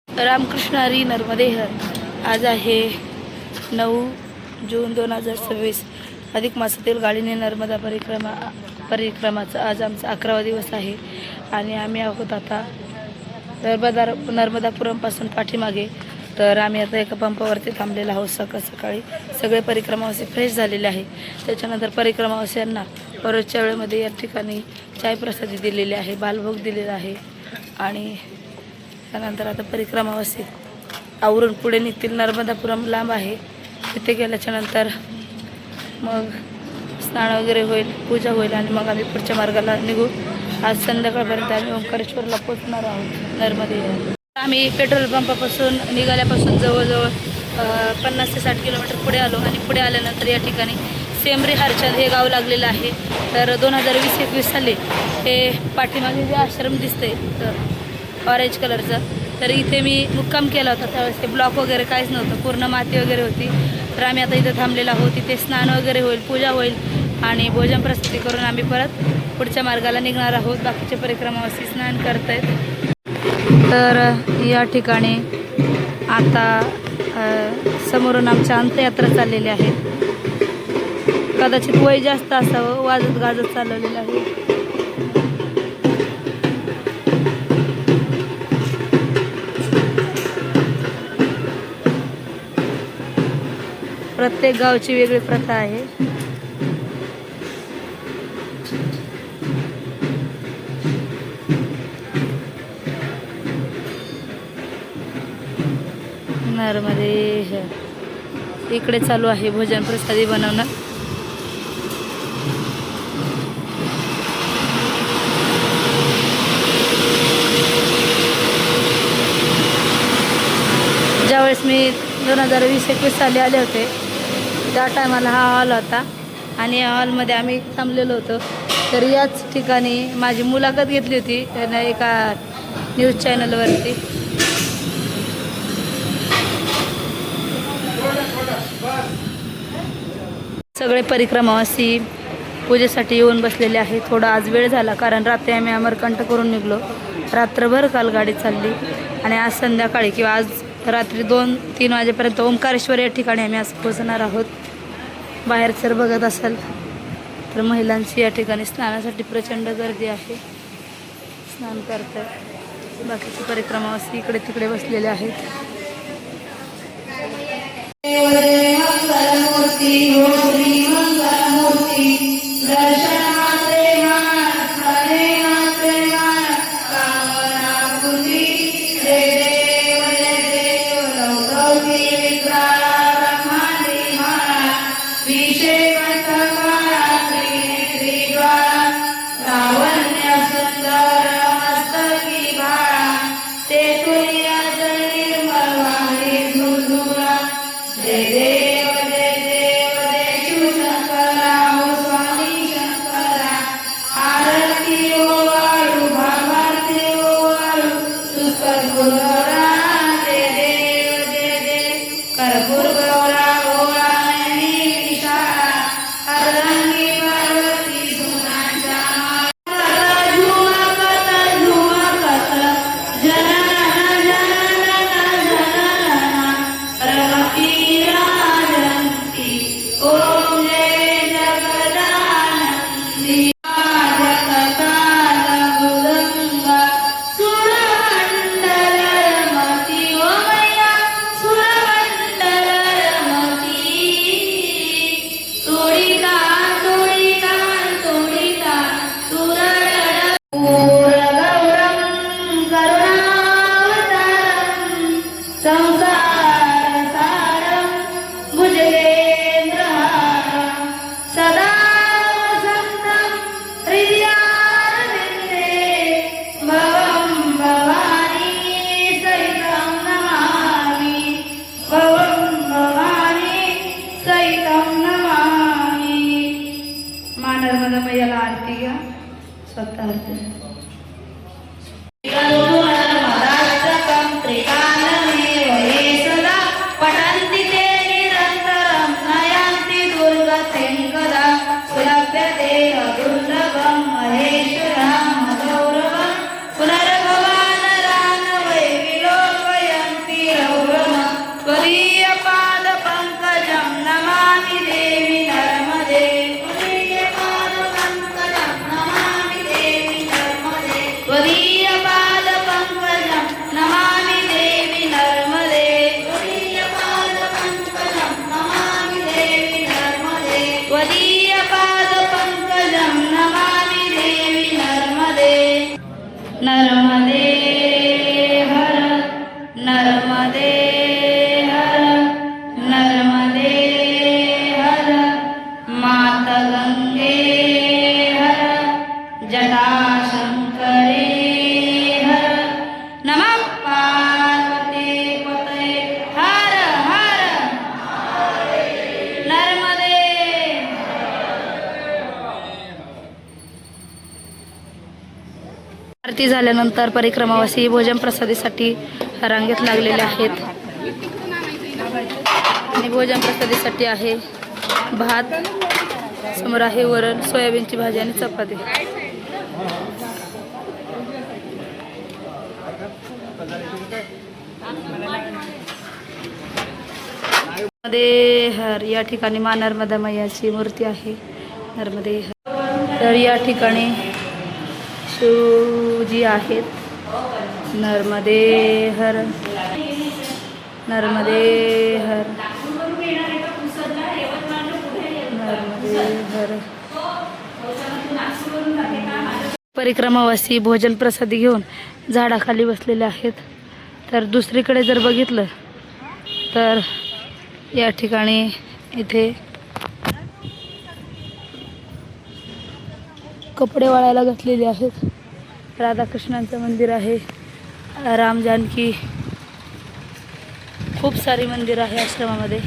रामकृष्ण हरी नर्मदे हर. आज आहे 9 जून 2026. अधिक मासातील गाडीने नर्मदा परिक्रमाचा आज आमचा 11वा दिवस आहे आणि आम्ही आहोत आता नर्मदापुरमपासून पाठीमागे. तर आम्ही आता एका पंपावरती थांबलेलो आहोत. सकाळी सगळे परिक्रमावासी फ्रेश झालेले आहे. त्याच्यानंतर परिक्रमावासियांना रोजच्या वेळेमध्ये या ठिकाणी चायप्रसादी दिलेली आहे, बालभोग दिलेला आहे आणि त्यानंतर आता परिक्रमावासी आवरून पुढे निघतील. नर्मदापुरम लांब आहे, तिथे गेल्याच्यानंतर मग स्नान वगैरे होईल, पूजा होईल आणि मग आम्ही पुढच्या मार्गाला निघू. आज संध्याकाळपर्यंत आम्ही ओंकारेश्वरला पोचणार आहोत नर्मदे. आम्ही पेट्रोल पंपापासून निघाल्यापासून जवळजवळ 50 ते 60 किलोमीटर पुढे आलो आणि पुढे आल्यानंतर या ठिकाणी सेमरी हरचंद हे गाव लागलेलं आहे. तर 2020-21 साली हे पाठीमागे जे आश्रम दिसते तर ऑरेंज कलरचं, तर इथे मी मुक्काम केला होता. त्यावेळेस ते ब्लॉक वगैरे काहीच नव्हतं, पूर्ण माती वगैरे होती. तर आम्ही आता इथं थांबलेलो आहोत. इथे स्नान वगैरे होईल, पूजा होईल आणि भोजन प्रस्तुती करून आम्ही परत पुढच्या मार्गाला निघणार आहोत. बाकीचे परिक्रमावासी स्नान करत आहेत. तर या ठिकाणी आता समोरून आमच्या अंत्ययात्रा चाललेली आहे. कदाचित वय जास्त असावं, वाजत गाजत चालवलेलं आहे. प्रत्येक गावची वेगळी प्रथा आहे. नर्मदे इकडे चालू आहे भोजन प्रसादी बनवणं. ज्यावेळेस मी 2020-21 साली आले होते त्या टायमाला हा हॉल होता आणि या हॉलमध्ये आम्ही थांबलेलो होतो. तर याच ठिकाणी माझी मुलाखत घेतली होती त्यानं एका न्यूज चॅनलवरती. सगळे परिक्रमावासी पूजेसाठी येऊन बसलेले आहे. थोडा आज वेळ झाला कारण रात्री आम्ही अमरकंठ करून निघलो. रात्रभर काल गाडी चालली आणि आज संध्याकाळी किंवा आज रात्री 2-3 वाजेपर्यंत ओंकारेश्वर या ठिकाणी आम्ही आज पोहोचणार आहोत. बाहेर जर बघत असाल तर महिलांची या ठिकाणी स्नानासाठी प्रचंड गर्दी आहे, स्नान करतात. बाकीचे परिक्रमावासी इकडे तिकडे बसलेले आहेत. नर्मदा मैयाला आरती घ्या स्वतः आरती. पुनर्भवान रान वै विलोकया नर्मदे हर नर्मदे हर मात गंगे हर जटाशंकरे हर नमः पार्वती पतये हर हर नर्मदे। आरती झाल्यानंतर परिक्रमावासी भोजन प्रसादीसाठी रांगेत लागलेले आहेत आणि भोजन प्रसादीसाठी आहे भात, समोर आहे वरण, सोयाबीनची भाजी आणि चपाती। नर्मदे हर या ठिकाणी मा नर्मदा मैयाची मूर्ती आहे। नर्मदे हर। तर या ठिकाणी शिवजी आहेत। नर्मदे हर नर्मदे हर नर्मदे हर। परिक्रमावासी भोजन प्रसादी घेऊन झाडाखाली बसलेले आहेत। तर दुसरीकडे जर बघितलं तर या ठिकाणी इथे कपडे वाळायला घातलेले आहेत। राधाकृष्णांचं मंदिर आहे, राम जानकी, खूप सारी मंदिर आहे आश्रमामध्ये।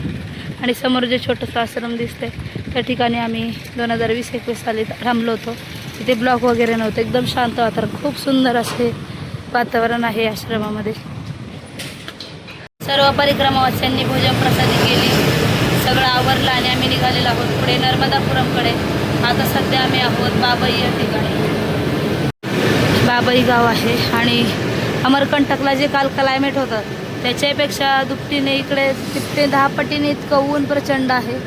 आणि समोर जे छोटंसं आश्रम दिसतंय त्या ठिकाणी आम्ही 2020-21 साली थांबलो होतो। तिथे ब्लॉक वगैरे नव्हतं, एकदम शांत वातावरण, खूप सुंदर असे वातावरण आहे आश्रमामध्ये। सर्व परिक्रमावासियांनी भोजन प्रसादी केली, सगळं आवरलं आणि आम्ही निघालेलो आहोत पुढे नर्मदापुरमकडे। आता सध्या आम्ही आहोत बाबई या ठिकाणी। बाबई गाव आहे आणि अमरकंटकला जे काल क्लायमेट होतं त्याच्यापेक्षा दुपटीने इकडे 10 पटीने इतकं ऊन प्रचंड आहे।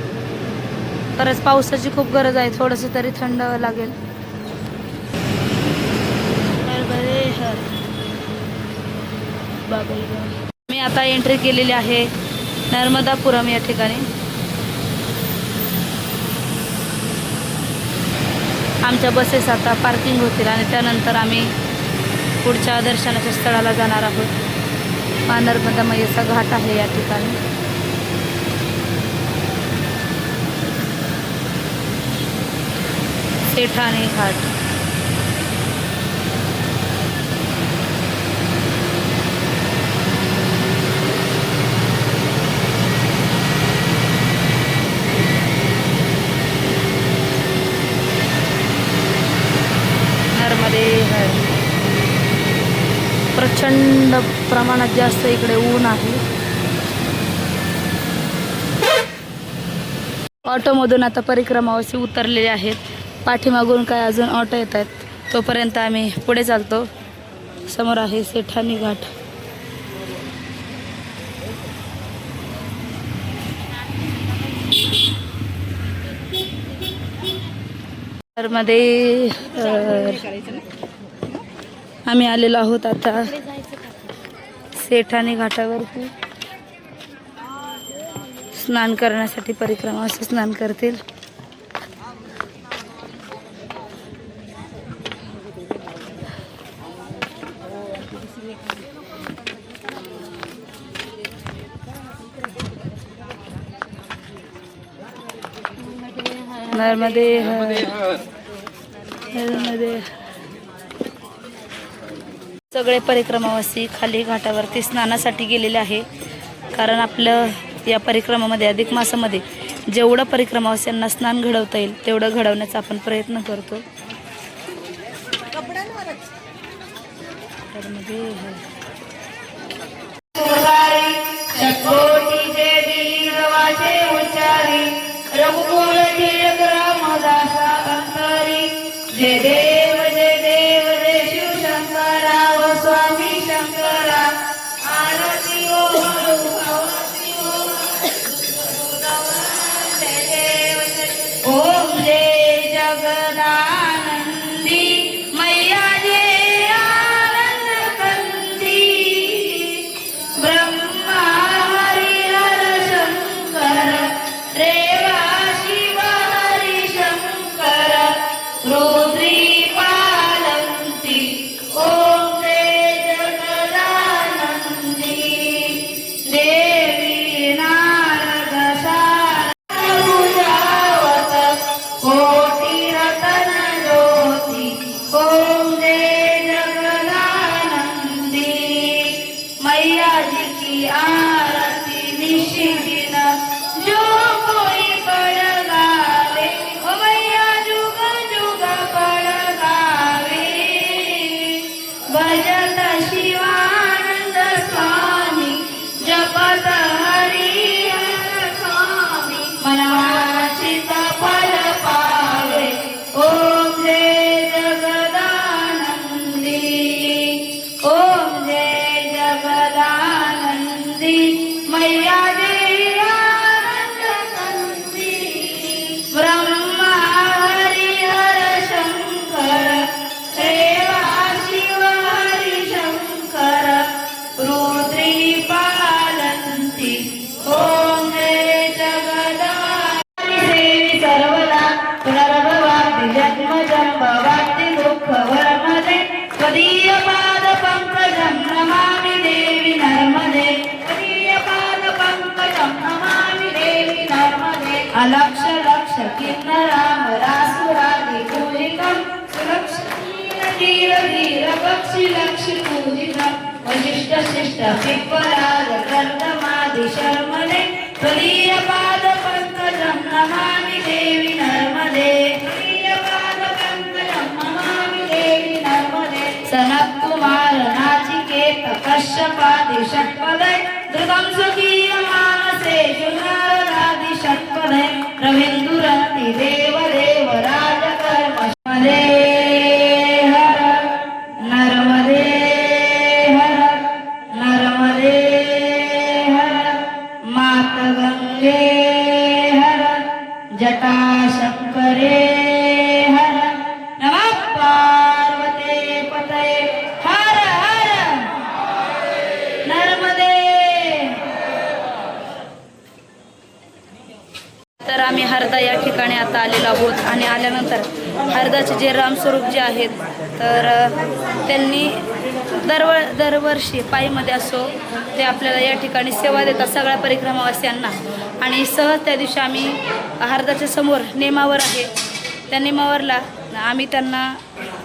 खरंच पावसाची खूप गरज आहे, थोडंसं तरी थंड लागेल। बाबई गाव मी आता एंट्री केलेली आहे नर्मदापुरम या ठिकाणी। आमच्या बसेस आता पार्किंग होतील आणि त्यानंतर आम्ही पुढच्या दर्शनाच्या स्थळाला जाणार आहोत। हा नर्मदा मैयाचा घाट आहे या ठिकाणी। सेठानी घाट। नर्मदे हर। प्रचंड प्रमाणात जास्त इकडे ऊन आहे। ऑटोमधून आता परिक्रमावासी उतरलेले आहेत, पाठीमागून काय अजून ऑटो येत आहेत, तोपर्यंत आम्ही पुढे चालतो। समोर आहे सेठानी घाट। नर्मदे आम्ही आलेलो आहोत आता सेठानी घाटावरती स्नान करण्यासाठी। परिक्रमावासी स्नान करतील। नर्मदे हर नर्मदे। सगळे परिक्रमावासी खाली घाटावरती स्नानासाठी गेलेले आहे, कारण आपलं या परिक्रमामध्ये अधिक मासामध्ये जेवढं परिक्रमावासियांना स्नान घडवता येईल तेवढं घडवण्याचा आपण प्रयत्न करतो। जय देव जय देव जय शिव शंकरा ओ स्वामी शंकरा। आरती ओ आरती ओ जय देव जय ओम जय जगदानंदी मैया जय आनंद कंदी। ब्रह्मा हरिहर शंकर रेवा शिव हरि शंकर रुद्री की आरती निशिदिन जो कोई पड़ गावे ओ मैया जुग जुग पड़ गावे भजत शिवानंद स्वामी जपत हरि हर स्वामी मनाचित फल पावे ओम जय जगदानंदी ओम जय जगदानंदी मैया देवी आनंद कंदी ब्रह्मा हरिहर शंकर देवा शिव हरि शंकर रुद्री पालन्ति ओम जय जगदानंदी देवी सर्वदा पुनर्भवाप्ति जन्म जन्मवाप्ति दुःख वर्मदे त्वदीय पाद पंकजं नमामि देवी नर्मदे त्वदीय पाद पंकजं नमामि देवी नर्मदे अलक्ष लक्ष किन्नरामरासुरादि पूजितं सुलक्ष धीर धीर पक्षि लक्ष्य पूजितं वशिष्ठ शिष्ट पिप्पलाद कर्दमादि शर्मदे त्वदीय पाद पंकजं नमामि देवी नर्मदे त्वदीय पाद पंकजं नमामि देवी नर्मदे सनत कुमार नाचिकेत कश्यपादि षट्पदे धृतं स्वकीय मानसे शुनारदादि षट्पदे रवीन्दुरन्ति देव देव राजकर्म नर्मदे हर नर्मदे हर नर्मदे हर मात गंगे हर जटा शंकरे हर नमः पार्वते पतये हर हर नर्मदे। तर आम्ही हरदा या ठिकाणी आता आलेलो आहोत आणि आल्यानंतर हरदाचे जे रामस्वरूप जे आहेत तर त्यांनी दरवर्षी पायीमध्ये असो ते आपल्याला या ठिकाणी सेवा देतात सगळ्या परिक्रमावासियांना आणि सहज त्या दिवशी आम्ही हरदाच्या समोर नेमावर आहे त्या नेमावरला आम्ही त्यांना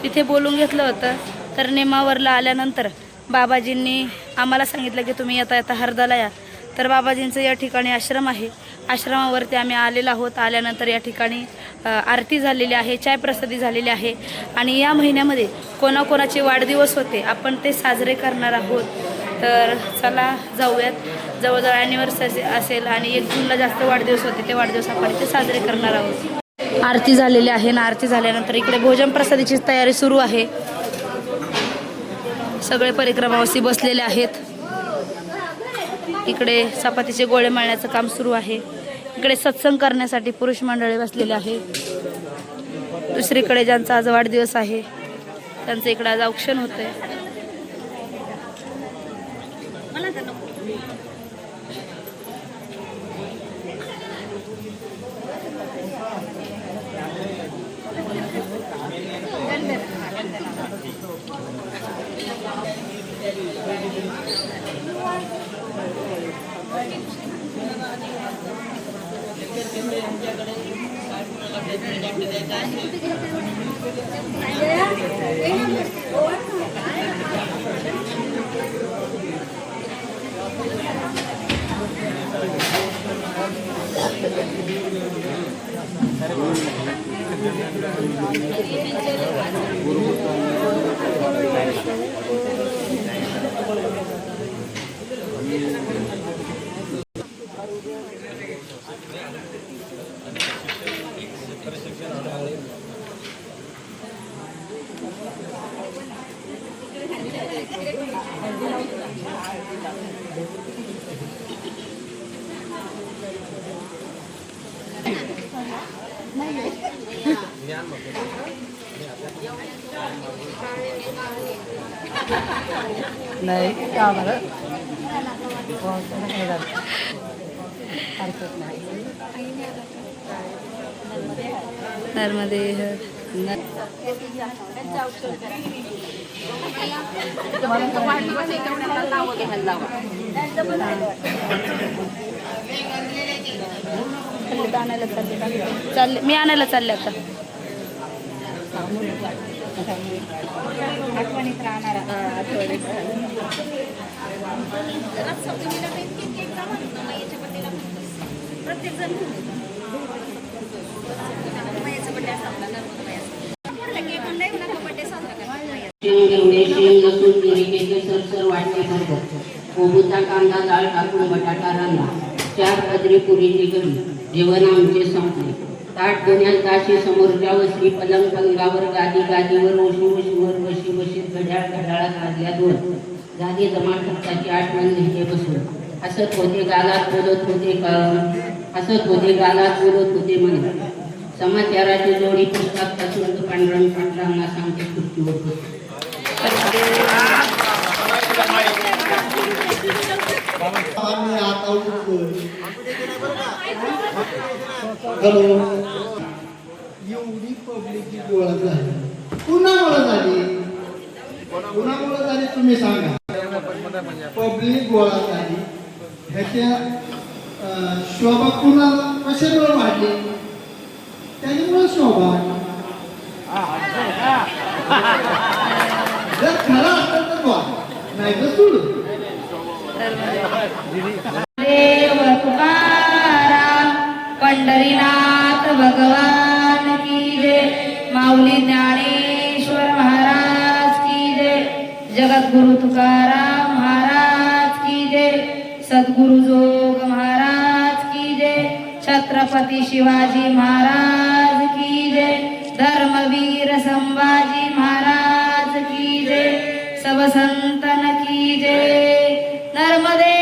तिथे बोलून घेतलं होतं तर नेमावरला आल्यानंतर बाबाजींनी आम्हाला सांगितलं की तुम्ही येता येता हरदाला या तर बाबाजींचं या ठिकाणी आश्रम आहे आश्रमावरती आम्ही आलेलो आहोत आल्यानंतर या ठिकाणी आरती झालेली आहे चायप्रसादी झालेली आहे आणि या महिन्यामध्ये कोणाकोणाचे वाढदिवस होते आपण ते साजरे करणार आहोत तर चला जाऊयात जवळजवळ ॲनिव्हर्सरी असेल आणि 1 जूनला जास्त वाढदिवस होते ते वाढदिवस आपण इथे साजरे करणार आहोत आरती झालेली आहे ना आरती झाल्यानंतर इकडे भोजन प्रसादीची तयारी सुरू आहे सगळे परिक्रमावासी बसलेले आहेत इकडे चपातीचे गोळे मळण्याचं काम सुरू आहे इकडे सत्संग करण्यासाठी पुरुष मंडळी बसलेले आहेत दुसरीकडे ज्यांचा आज वाढदिवस आहे त्यांचं इकडे आज औक्षण होतंय नाही का बरं नर्मदे चालले मी आणायला चालले आता आठवणीत राहणारा कोबूचा कांदा डाळ टाकून बटाटा रांना 4 पदरी पुरीची गडी जेवण आमचे संपले. ताट गोण्यात दाशी समोरच्या वस्ती पलंग पलंगावर गादी गादीवर ओशीवर वशी वशीत घड्याळ घड्याळात वाजल्या 2 झाली जमा खर्चाची आठवण लिहिले बसून हसत होते गालात बोलत होते म्हणे समाचाराची जोडी पुस्तकात पासून पांढरण पांढरांना सांगते खुर्चीवर बसून. हॅलो एवढी पब्लिकची गोळा झाली कुणामुळे झाली तुम्ही सांगा. पब्लिक गोळा झाली ह्याच्या शोभा कुणाला कशामुळे वाढली त्याच्यामुळे शोभा जर खरा असेल तर वा नाही तर सोडू. देव तुकाराम पंढरीनाथ भगवान की जय. माऊली ज्ञानेश्वर महाराज की जय. जगद्गुरु तुकाराम महाराज की जय. सद्गुरु जोग महाराज की जय. छत्रपती शिवाजी महाराज की जय. धर्मवीर संभाजी महाराज की जय. सब संतन की जय. नर्मदे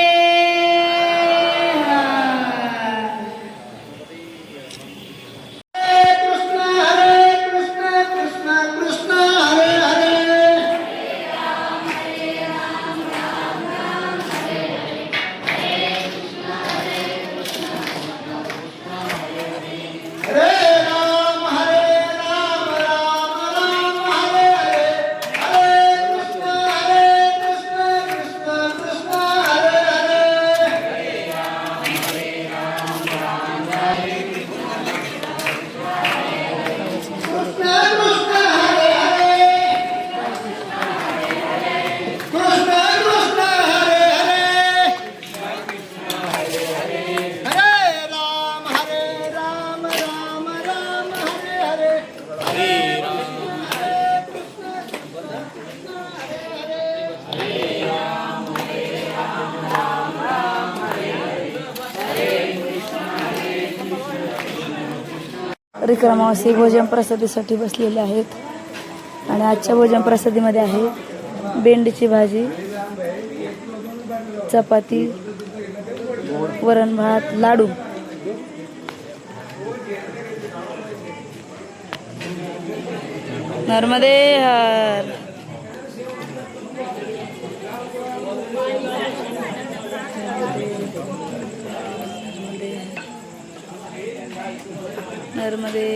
परिक्रमावासी भोजन प्रसादीसाठी बसलेले आहेत आणि आजच्या भोजन प्रसादीमध्ये आहे भेंडीची भाजी, चपाती, वरण भात, लाडू. नर्मदे हर. नर्मदे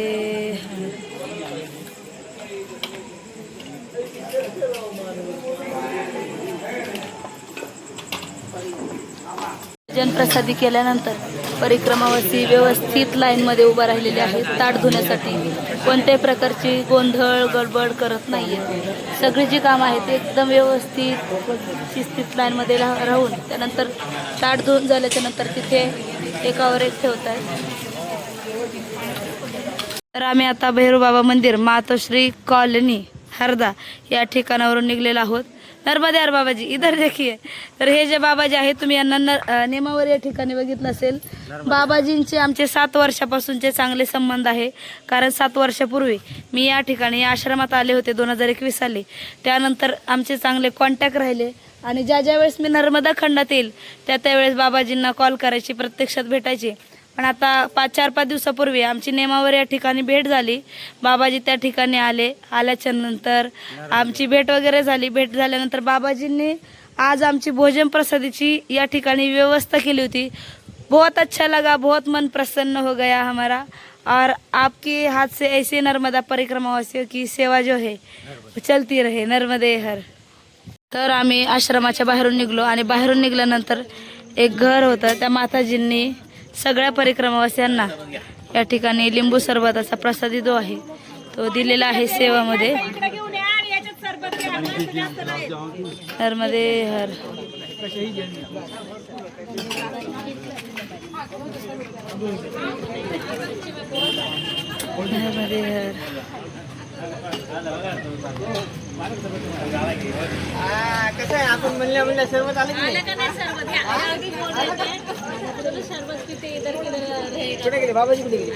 जनप्रसादी केल्यानंतर परिक्रमावासी व्यवस्थित लाईनमध्ये उभा राहिलेले आहेत ताट धुण्यासाठी. कोणत्याही प्रकारची गोंधळ गडबड करत नाहीये. सगळी जी कामं आहेत एकदम व्यवस्थित शिस्तीत लाईनमध्ये राहून त्यानंतर ताट धुवून झाल्याच्या नंतर तिथे एकावर एक ठेवत आहेत. तर आम्ही आता भैरवबाबा मंदिर मातोश्री कॉलनी हरदा या ठिकाणावरून निघलेलो आहोत. नर्मदे हर बाबाजी इधर देखिए. तर हे जे बाबाजी आहेत तुम्ही यांना नेमावर या ठिकाणी बघितलं असेल. बाबाजींचे आमचे 7 वर्षापासूनचे चांगले संबंध आहे. कारण 7 वर्षापूर्वी मी या ठिकाणी या आश्रमात आले होते 2021 साली. त्यानंतर आमचे चांगले कॉन्टॅक्ट राहिले आणि ज्या वेळेस मी नर्मदा खंडात येईल त्यावेळेस बाबाजींना कॉल करायची, प्रत्यक्षात भेटायची. पण आता 4-5 दिवसापूर्वी आमची नेमावर या ठिकाणी भेट झाली. बाबाजी त्या ठिकाणी आल्याच्या नंतर आमची भेट वगैरे झाली. भेट झाल्यानंतर बाबाजींनी आज आमची भोजन प्रसादीची या ठिकाणी व्यवस्था केली होती. बहुत अच्छा लगा, बहुत मन प्रसन्न हो गया हमारा. और आपके हाथ से ऐसे नर्मदा परिक्रमावासियों की सेवा जो है चलती रहे. नर्मदे हर. तर आम्ही आश्रमाच्या बाहेरून निघलो आणि बाहेरून निघाल्यानंतर एक घर होतं. त्या माताजींनी सगळ्या परिक्रमावासियांना या ठिकाणी लिंबू सरबताचा प्रसादी जो आहे तो दिलेला आहे सेवामध्ये. हर मध्ये हर. हर मध्ये हर. कसं आहे आपण म्हणल्या सर्व आले कुठे गेले बाबाजी कुठे गेले